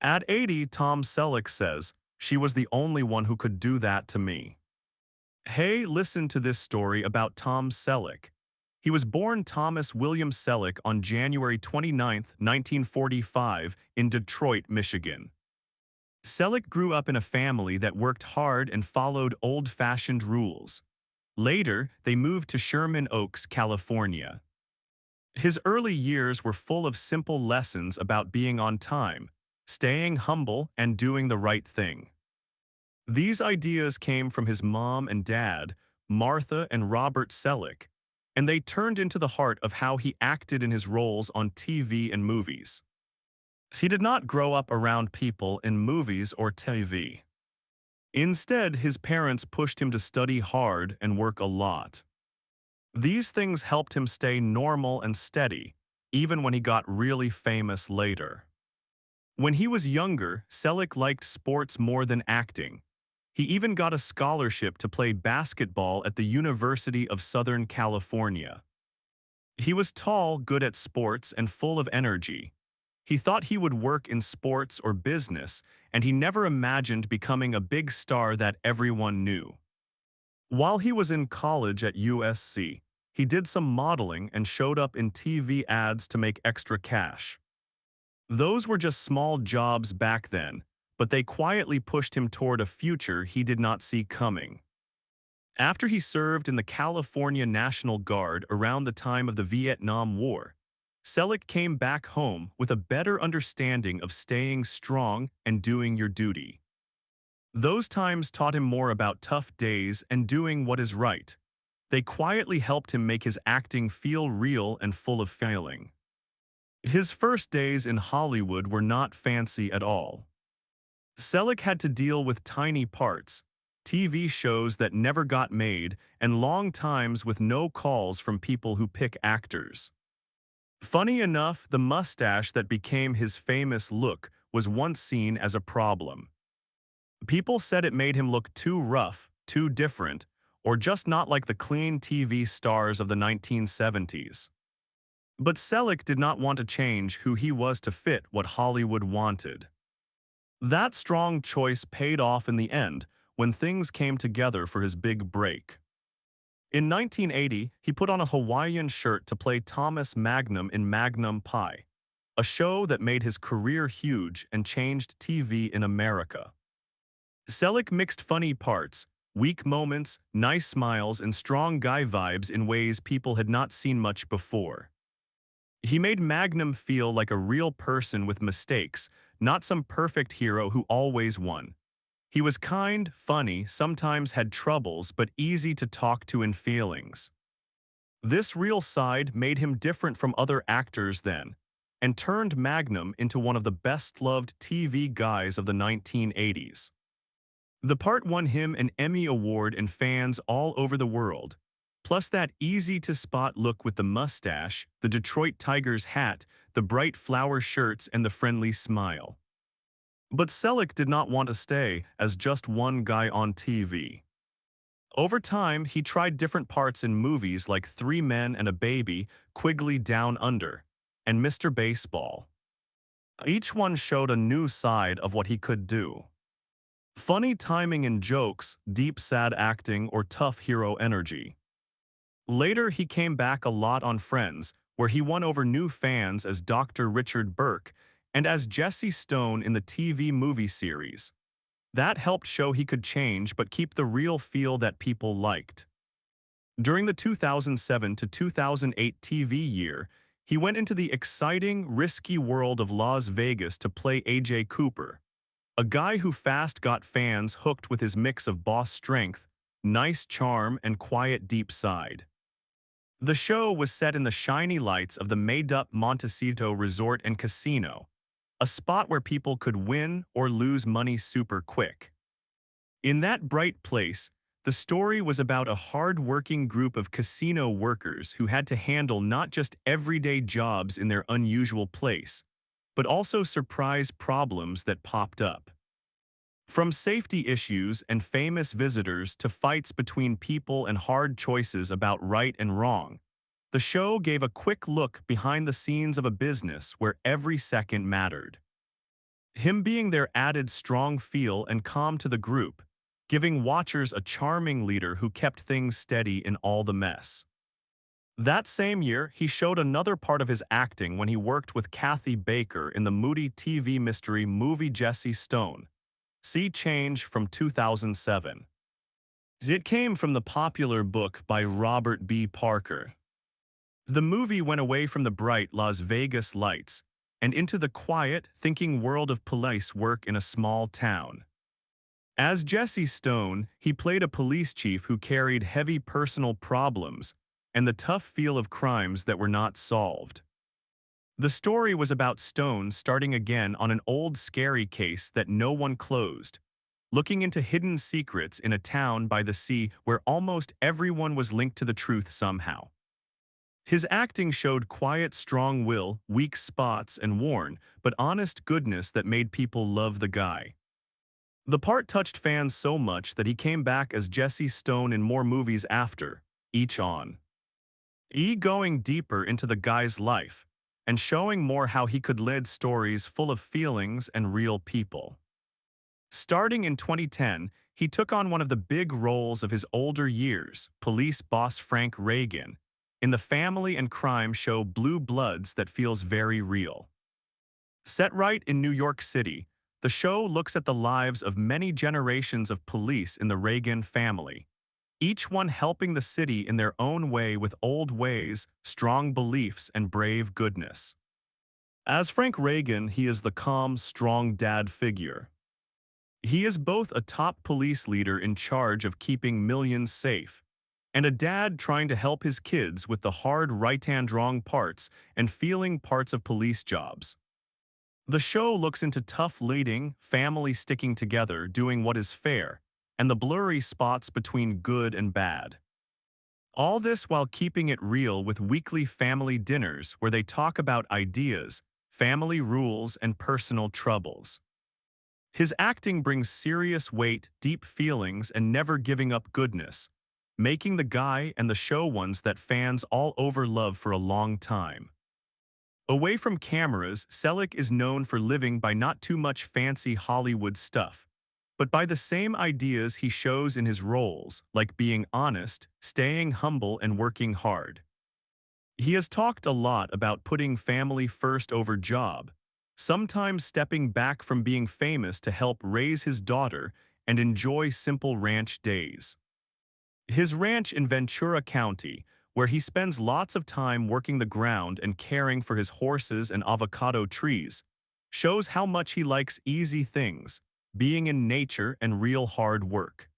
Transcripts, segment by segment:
At 80, Tom Selleck says, "She was the only one who could do that to me." Hey, listen to this story about Tom Selleck. He was born Thomas William Selleck on January 29, 1945, in Detroit, Michigan. Selleck grew up in a family that worked hard and followed old-fashioned rules. Later, they moved to Sherman Oaks, California. His early years were full of simple lessons about being on time, staying humble, and doing the right thing. These ideas came from his mom and dad, Martha and Robert Selleck, and they turned into the heart of how he acted in his roles on TV and movies. He did not grow up around people in movies or TV. Instead, his parents pushed him to study hard and work a lot. These things helped him stay normal and steady, even when he got really famous later. When he was younger, Selleck liked sports more than acting. He even got a scholarship to play basketball at the University of Southern California. He was tall, good at sports, and full of energy. He thought he would work in sports or business, and he never imagined becoming a big star that everyone knew. While he was in college at USC, he did some modeling and showed up in TV ads to make extra cash. Those were just small jobs back then, but they quietly pushed him toward a future he did not see coming. After he served in the California National Guard around the time of the Vietnam War, Selleck came back home with a better understanding of staying strong and doing your duty. Those times taught him more about tough days and doing what is right. They quietly helped him make his acting feel real and full of failing. His first days in Hollywood were not fancy at all. Selleck had to deal with tiny parts, TV shows that never got made, and long times with no calls from people who pick actors. Funny enough, the mustache that became his famous look was once seen as a problem. People said it made him look too rough, too different, or just not like the clean TV stars of the 1970s. But Selleck did not want to change who he was to fit what Hollywood wanted. That strong choice paid off in the end when things came together for his big break. In 1980, he put on a Hawaiian shirt to play Thomas Magnum in Magnum Pie, a show that made his career huge and changed TV in America. Selleck mixed funny parts, weak moments, nice smiles, and strong guy vibes in ways people had not seen much before. He made Magnum feel like a real person with mistakes, not some perfect hero who always won. He was kind, funny, sometimes had troubles, but easy to talk to in feelings. This real side made him different from other actors then, and turned Magnum into one of the best-loved TV guys of the 1980s. The part won him an Emmy Award and fans all over the world. Plus that easy-to-spot look with the mustache, the Detroit Tigers hat, the bright flower shirts, and the friendly smile. But Selleck did not want to stay as just one guy on TV. Over time, he tried different parts in movies like Three Men and a Baby, Quigley Down Under, and Mr. Baseball. Each one showed a new side of what he could do. Funny timing and jokes, deep sad acting, or tough hero energy. Later, he came back a lot on Friends, where he won over new fans as Dr. Richard Burke and as Jesse Stone in the TV movie series. That helped show he could change but keep the real feel that people liked. During the 2007 to 2008 TV year, he went into the exciting, risky world of Las Vegas to play A.J. Cooper, a guy who fast got fans hooked with his mix of boss strength, nice charm, and quiet deep side. The show was set in the shiny lights of the made-up Montecito Resort and Casino, a spot where people could win or lose money super quick. In that bright place, the story was about a hard-working group of casino workers who had to handle not just everyday jobs in their unusual place, but also surprise problems that popped up. From safety issues and famous visitors to fights between people and hard choices about right and wrong, the show gave a quick look behind the scenes of a business where every second mattered. him being there added strong feel and calm to the group, giving watchers a charming leader who kept things steady in all the mess. That same year, he showed another part of his acting when he worked with Kathy Baker in the moody TV mystery movie Jesse Stone. See Change from 2007. It came from the popular book by Robert B. Parker. The movie went away from the bright Las Vegas lights and into the quiet, thinking world of police work in a small town. As Jesse Stone, he played a police chief who carried heavy personal problems and the tough feel of crimes that were not solved. The story was about Stone starting again on an old scary case that no one closed, looking into hidden secrets in a town by the sea where almost everyone was linked to the truth somehow. His acting showed quiet, strong will, weak spots, and worn, but honest goodness that made people love the guy. The part touched fans so much that he came back as Jesse Stone in more movies after, each on. Going deeper into the guy's life, and showing more how he could lead stories full of feelings and real people. Starting in 2010, he took on one of the big roles of his older years, police boss Frank Reagan, in the family and crime show Blue Bloods that feels very real. Set right in New York City, the show looks at the lives of many generations of police in the Reagan family, each one helping the city in their own way with old ways, strong beliefs, and brave goodness. As Frank Reagan, he is the calm, strong dad figure. He is both a top police leader in charge of keeping millions safe, and a dad trying to help his kids with the hard right and wrong parts and feeling parts of police jobs. The show looks into tough leading, family sticking together, doing what is fair, and the blurry spots between good and bad. All this while keeping it real with weekly family dinners where they talk about ideas, family rules, and personal troubles. His acting brings serious weight, deep feelings, and never giving up goodness, making the guy and the show ones that fans all over love for a long time. Away from cameras, Selleck is known for living by not too much fancy Hollywood stuff, but by the same ideas he shows in his roles, like being honest, staying humble, and working hard. He has talked a lot about putting family first over job, sometimes stepping back from being famous to help raise his daughter and enjoy simple ranch days. His ranch in Ventura County, where he spends lots of time working the ground and caring for his horses and avocado trees, shows how much he likes easy things, being in nature and real hard work.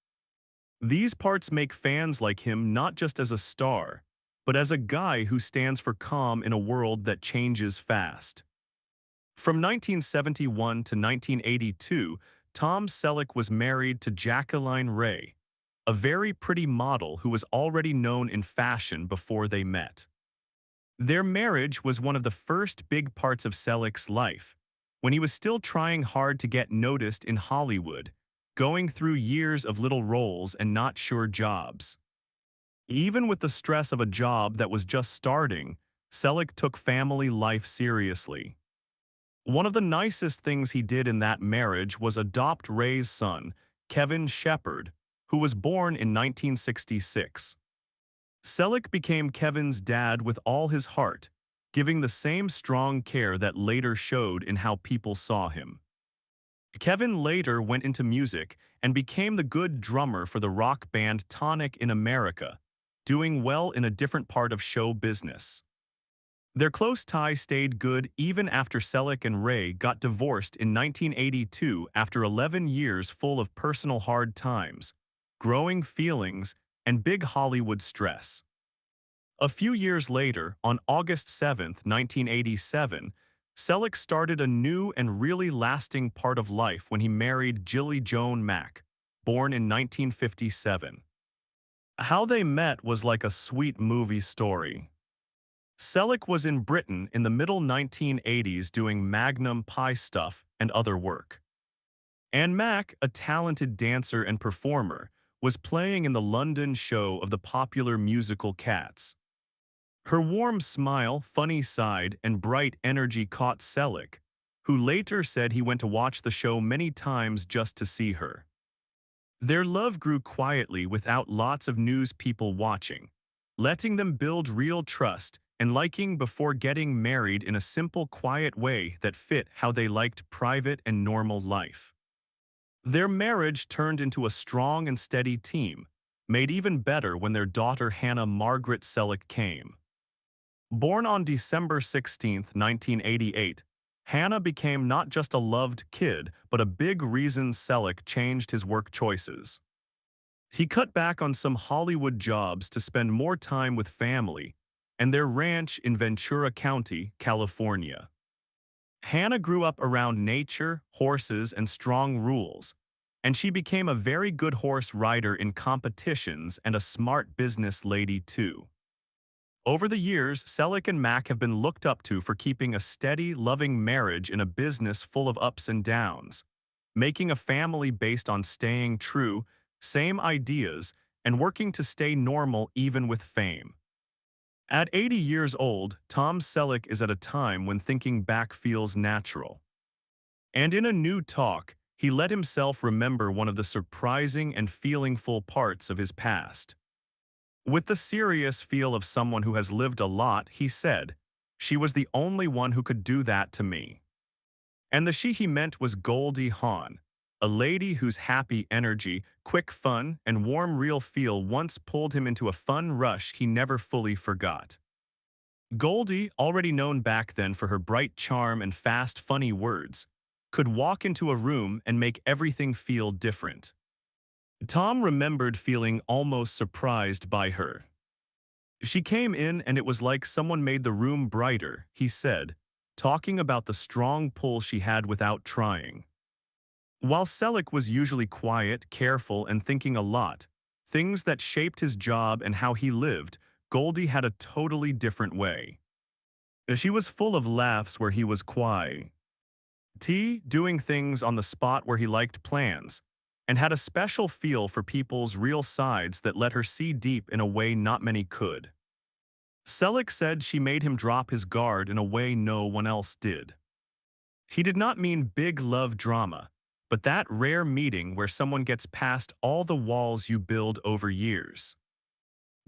These parts make fans like him not just as a star, but as a guy who stands for calm in a world that changes fast. From 1971 to 1982, Tom Selleck was married to Jacqueline Ray, a very pretty model who was already known in fashion before they met. Their marriage was one of the first big parts of Selleck's life, when he was still trying hard to get noticed in Hollywood, going through years of little roles and not sure jobs. Even with the stress of a job that was just starting, Selleck took family life seriously. One of the nicest things he did in that marriage was adopt Ray's son, Kevin Shepard, who was born in 1966. Selleck became Kevin's dad with all his heart, giving the same strong care that later showed in how people saw him. Kevin later went into music and became the good drummer for the rock band Tonic in America, doing well in a different part of show business. Their close tie stayed good even after Selleck and Ray got divorced in 1982 after 11 years full of personal hard times, growing feelings, and big Hollywood stress. A few years later, on August 7, 1987, Selleck started a new and really lasting part of life when he married Jilly Joan Mack, born in 1957. How they met was like a sweet movie story. Selleck was in Britain in the middle 1980s doing Magnum Pie stuff and other work. And Mack, a talented dancer and performer, was playing in the London show of the popular musical Cats. Her warm smile, funny side, and bright energy caught Selleck, who later said he went to watch the show many times just to see her. Their love grew quietly without lots of news people watching, letting them build real trust and liking before getting married in a simple, quiet way that fit how they liked private and normal life. Their marriage turned into a strong and steady team, made even better when their daughter Hannah Margaret Selleck came. Born on December 16, 1988, Hannah became not just a loved kid, but a big reason Selleck changed his work choices. He cut back on some Hollywood jobs to spend more time with family and their ranch in Ventura County, California. Hannah grew up around nature, horses, and strong rules, and she became a very good horse rider in competitions and a smart business lady too. Over the years, Selleck and Mac have been looked up to for keeping a steady, loving marriage in a business full of ups and downs, making a family based on staying true, same ideas, and working to stay normal even with fame. At 80 years old, Tom Selleck is at a time when thinking back feels natural. And in a new talk, he let himself remember one of the surprising and feelingful parts of his past. With the serious feel of someone who has lived a lot, he said, "She was the only one who could do that to me." And the she he meant was Goldie Hawn, a lady whose happy energy, quick fun, and warm real feel once pulled him into a fun rush he never fully forgot. Goldie, already known back then for her bright charm and fast, funny words, could walk into a room and make everything feel different. Tom remembered feeling almost surprised by her. She came in and it was like someone made the room brighter, he said, talking about the strong pull she had without trying. While Selleck was usually quiet, careful, and thinking a lot, things that shaped his job and how he lived, Goldie had a totally different way. She was full of laughs where he was quiet, doing things on the spot where he liked plans, and had a special feel for people's real sides that let her see deep in a way not many could. Selleck said she made him drop his guard in a way no one else did. He did not mean big love drama, but that rare meeting where someone gets past all the walls you build over years.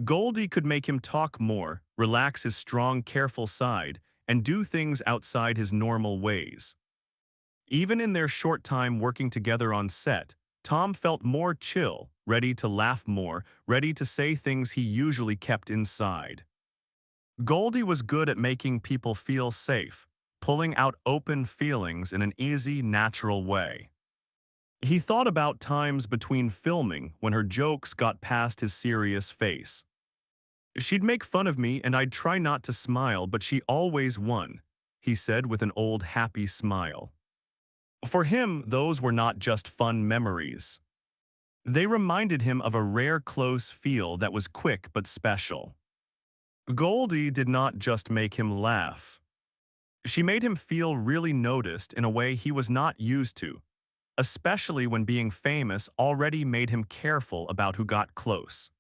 Goldie could make him talk more, relax his strong, careful side, and do things outside his normal ways. Even in their short time working together on set, Tom felt more chill, ready to laugh more, ready to say things he usually kept inside. Goldie was good at making people feel safe, pulling out open feelings in an easy, natural way. He thought about times between filming when her jokes got past his serious face. "She'd make fun of me and I'd try not to smile, but she always won," he said with an old happy smile. For him, those were not just fun memories. They reminded him of a rare close feel that was quick but special. Goldie did not just make him laugh. She made him feel really noticed in a way he was not used to, especially when being famous already made him careful about who got close.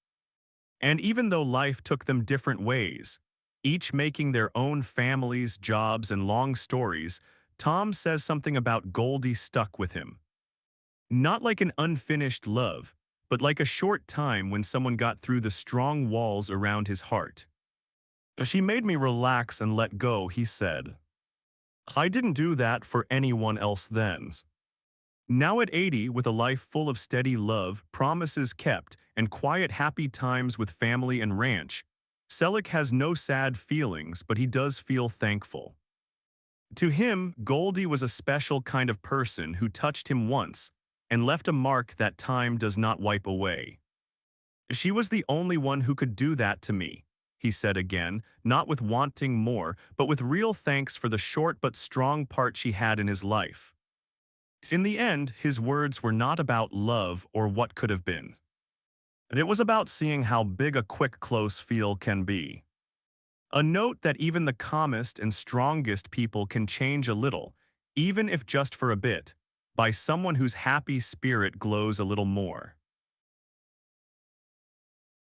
And even though life took them different ways, each making their own families, jobs, and long stories, Tom says something about Goldie stuck with him. Not like an unfinished love, but like a short time when someone got through the strong walls around his heart. "She made me relax and let go," he said. "I didn't do that for anyone else then." Now at 80, with a life full of steady love, promises kept, and quiet happy times with family and ranch, Selleck has no sad feelings, but he does feel thankful. To him, Goldie was a special kind of person who touched him once and left a mark that time does not wipe away. "She was the only one who could do that to me," he said again, not with wanting more, but with real thanks for the short but strong part she had in his life. In the end, his words were not about love or what could have been. It was about seeing how big a quick, close feel can be. A note that even the calmest and strongest people can change a little, even if just for a bit, by someone whose happy spirit glows a little more.